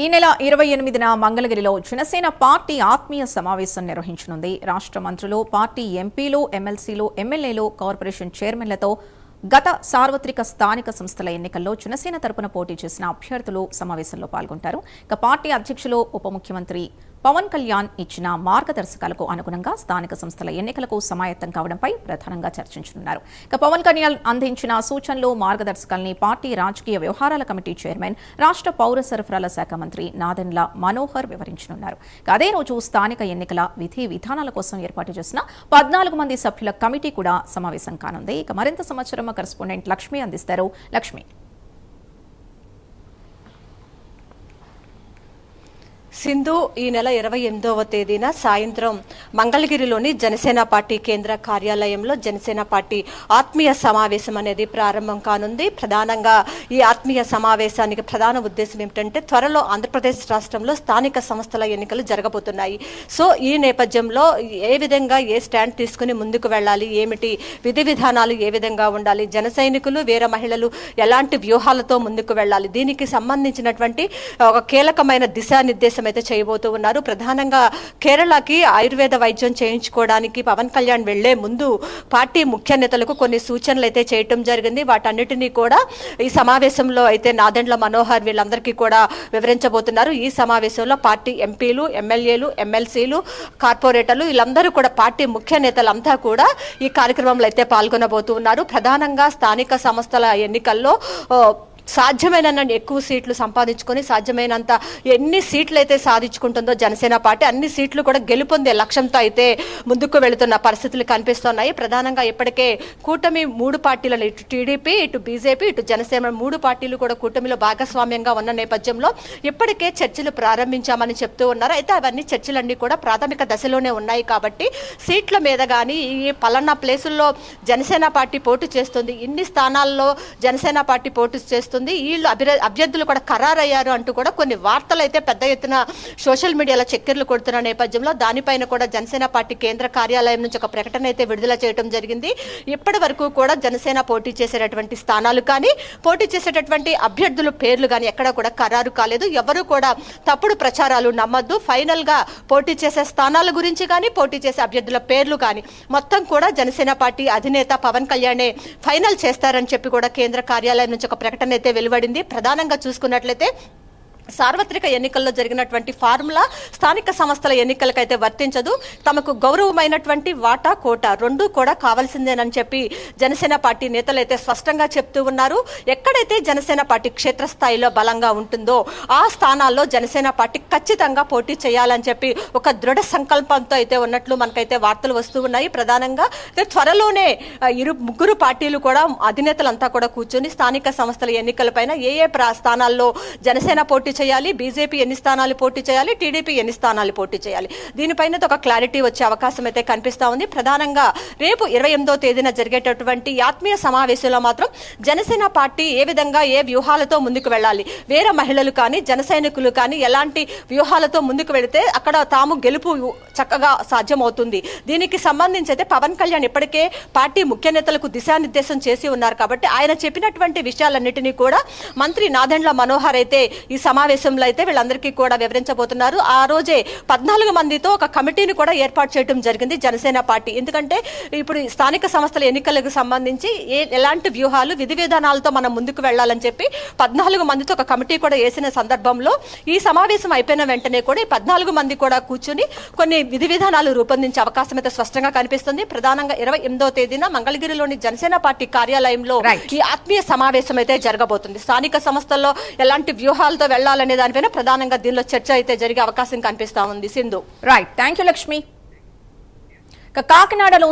ఈ నెల 28న మంగళగిరిలో జనసేన పార్టీ ఆత్మీయ సమావేశం నిర్వహించనుంది. రాష్ట్ర మంత్రులు, పార్టీ ఎంపీలు, ఎమ్మెల్సీలు, ఎమ్మెల్యేలు, కార్పొరేషన్ చైర్మన్లతో గత సార్వత్రిక స్థానిక సంస్థల ఎన్నికల్లో జనసేన తరపున పోటీ చేసిన అభ్యర్థులు సమావేశంలో పాల్గొంటారు. ఇక పార్టీ అధ్యక్షులు, ఉప ముఖ్యమంత్రి పవన్ కళ్యాణ్ ఇచ్చిన మార్గదర్శకాలకు అనుగుణంగా స్థానిక సంస్థల ఎన్నికలకు సమాయత్తం కావడంపై ప్రధానంగా చర్చించనున్నారు. ఇక పవన్ కళ్యాణ్ అందించిన సూచనలు, మార్గదర్శకాల్ని పార్టీ రాజకీయ వ్యవహారాల కమిటీ చైర్మన్, రాష్ట్ర పౌర సరఫరాల శాఖ మంత్రి నాదెండ్ల మనోహర్ వివరించనున్నారు. అదే రోజు స్థానిక ఎన్నికల విధి విధానాల కోసం ఏర్పాటు చేసిన 14 మంది సభ్యుల కమిటీ కూడా సమావేశం కానుంది. ఇక మరింత సమాచారం కరెస్పాండెంట్ లక్ష్మి అందిస్తారు. లక్ష్మి. సింధు ఈ నెల 28వ తేదీన సాయంత్రం మంగళగిరిలోని జనసేన పార్టీ కేంద్ర కార్యాలయంలో జనసేన పార్టీ ఆత్మీయ సమావేశం అనేది ప్రారంభం కానుంది. ప్రధానంగా ఈ ఆత్మీయ సమావేశానికి ప్రధాన ఉద్దేశం ఏమిటంటే త్వరలో ఆంధ్రప్రదేశ్ రాష్ట్రంలో స్థానిక సంస్థల ఎన్నికలు జరగబోతున్నాయి. సో ఈ నేపథ్యంలో ఏ విధంగా ఏ స్టాండ్ తీసుకుని ముందుకు వెళ్ళాలి, ఏమిటి విధి విధానాలు ఏ విధంగా ఉండాలి, జన సైనికులు, వీర మహిళలు ఎలాంటి వ్యూహాలతో ముందుకు వెళ్ళాలి, దీనికి సంబంధించినటువంటి ఒక కీలకమైన దిశానిర్దేశం అయితే చేయబోతూ ఉన్నారు. ప్రధానంగా కేరళకి ఆయుర్వేద వైద్యం చేయించుకోవడానికి పవన్ కళ్యాణ్ వెళ్లే ముందు పార్టీ ముఖ్య నేతలకు కొన్ని సూచనలు అయితే చేయటం జరిగింది. వాటన్నిటినీ కూడా ఈ సమావేశంలో అయితే నాదెండ్ల మనోహర్ వీళ్ళందరికీ కూడా వివరించబోతున్నారు. ఈ సమావేశంలో పార్టీ ఎంపీలు, ఎమ్మెల్యేలు, ఎమ్మెల్సీలు, కార్పొరేటర్లు వీళ్ళందరూ కూడా పార్టీ ముఖ్య నేతలంతా కూడా ఈ కార్యక్రమంలో అయితే పాల్గొనబోతూ ఉన్నారు. ప్రధానంగా స్థానిక సంస్థల ఎన్నికల్లో సాధ్యమైనంత ఎక్కువ సీట్లు సంపాదించుకొని సాధ్యమైనంత ఎన్ని సీట్లు అయితే సాధించుకుంటుందో జనసేన పార్టీ అన్ని సీట్లు కూడా గెలుపొందే లక్ష్యంతో అయితే ముందుకు వెళుతున్న పరిస్థితులు కనిపిస్తున్నాయి. ప్రధానంగా ఇప్పటికే కూటమి 3 పార్టీలను, ఇటు టీడీపీ, ఇటు బీజేపీ, ఇటు జనసేన 3 పార్టీలు కూడా కూటమిలో భాగస్వామ్యంగా ఉన్న నేపథ్యంలో ఇప్పటికే చర్చలు ప్రారంభించామని చెప్తూ ఉన్నారు. అయితే అవన్నీ చర్చలన్నీ కూడా ప్రాథమిక దశలోనే ఉన్నాయి కాబట్టి సీట్ల మీద కానీ ఈ పలానా ప్లేసుల్లో జనసేన పార్టీ పోటీ చేస్తుంది, ఇన్ని స్థానాల్లో జనసేన పార్టీ పోటీ చేస్తుంది, వీళ్ళు అభ్యర్థులు కూడా ఖరారయ్యారు అంటూ కూడా కొన్ని వార్తలు అయితే పెద్ద ఎత్తున సోషల్ మీడియాలో చక్కెర్లు కొడుతున్న నేపథ్యంలో దానిపైన కూడా జనసేన పార్టీ కేంద్ర కార్యాలయం నుంచి ఒక ప్రకటన అయితే విడుదల చేయడం జరిగింది. ఇప్పటి వరకు కూడా జనసేన పోటీ చేసేటటువంటి స్థానాలు కానీ, పోటీ చేసేటటువంటి అభ్యర్థుల పేర్లు కానీ ఎక్కడ కూడా ఖరారు కాలేదు. ఎవరు కూడా తప్పుడు ప్రచారాలు నమ్మద్దు. ఫైనల్ గా పోటీ చేసే స్థానాల గురించి కానీ, పోటీ చేసే అభ్యర్థుల పేర్లు కానీ మొత్తం కూడా జనసేన పార్టీ అధినేత పవన్ కళ్యాణే ఫైనల్ చేస్తారని చెప్పి కూడా కేంద్ర కార్యాలయం నుంచి ఒక ప్రకటన అయితే వెలువడింది. ప్రధానంగా చూసుకున్నట్లయితే సార్వత్రిక ఎన్నికల్లో జరిగినటువంటి ఫార్ములా స్థానిక సంస్థల ఎన్నికలకైతే వర్తించదు. తమకు గౌరవమైనటువంటి వాటా, కోటా రెండూ కూడా కావాల్సిందేనని చెప్పి జనసేన పార్టీ నేతలు అయితే స్పష్టంగా చెప్తూ ఉన్నారు. ఎక్కడైతే జనసేన పార్టీ క్షేత్రస్థాయిలో బలంగా ఉంటుందో ఆ స్థానాల్లో జనసేన పార్టీ ఖచ్చితంగా పోటీ చేయాలని చెప్పి ఒక దృఢ సంకల్పంతో అయితే ఉన్నట్లు మనకైతే వార్తలు వస్తూ ఉన్నాయి. ప్రధానంగా త్వరలోనే ముగ్గురు పార్టీలు కూడా అధినేతలంతా కూడా కూర్చొని స్థానిక సంస్థల ఎన్నికలపైన ఏ స్థానాల్లో జనసేన పోటీ చేయాలి, బీజేపీ ఎన్ని స్థానాలు పోటీ చేయాలి, టీడీపీ ఎన్ని స్థానాలు పోటీ చేయాలి, దీనిపైన ఒక క్లారిటీ వచ్చే అవకాశం అయితే కనిపిస్తా ఉంది. ప్రధానంగా రేపు 28వ తేదీన జరిగేటటువంటి ఆత్మీయ సమావేశంలో మాత్రం జనసేన పార్టీ ఏ విధంగా ఏ వ్యూహాలతో ముందుకు వెళ్ళాలి, వేరే మహిళలు కానీ జన సైనికులు కానీ ఎలాంటి వ్యూహాలతో ముందుకు వెళితే అక్కడ తాము గెలుపు చక్కగా సాధ్యమవుతుంది, దీనికి సంబంధించి అయితే పవన్ కళ్యాణ్ ఇప్పటికే పార్టీ ముఖ్య నేతలకు దిశానిర్దేశం చేసి ఉన్నారు. కాబట్టి ఆయన చెప్పినటువంటి విషయాలన్నింటినీ కూడా మంత్రి నాదెండ్ల మనోహర్ అయితే ఈ సమావేశంలో అయితే వీళ్ళందరికీ కూడా వివరించబోతున్నారు. ఆ రోజే 14 మందితో ఒక కమిటీని కూడా ఏర్పాటు చేయడం జరిగింది జనసేన పార్టీ. ఎందుకంటే ఇప్పుడు స్థానిక సంస్థల ఎన్నికలకు సంబంధించి ఎలాంటి వ్యూహాలు, విధి విధానాలతో మనం ముందుకు వెళ్లాలని చెప్పి 14 మందితో ఒక కమిటీ కూడా వేసిన సందర్భంలో ఈ సమావేశం అయిపోయిన వెంటనే కూడా ఈ 14 మంది కూడా కూర్చుని కొన్ని విధి విధానాలు రూపొందించే అవకాశం అయితే స్పష్టంగా కనిపిస్తుంది. ప్రధానంగా 28వ తేదీన మంగళగిరిలోని జనసేన పార్టీ కార్యాలయంలో ఈ ఆత్మీయ సమావేశం అయితే జరగబోతుంది. స్థానిక సంస్థల్లో ఎలాంటి వ్యూహాలతో వెళ్లాలనే దానిపైన ప్రధానంగా దీనిలో చర్చ అయితే జరిగే అవకాశం కనిపిస్తా ఉంది. Sindhu. Right, thank you Lakshmi. కాకినాడలో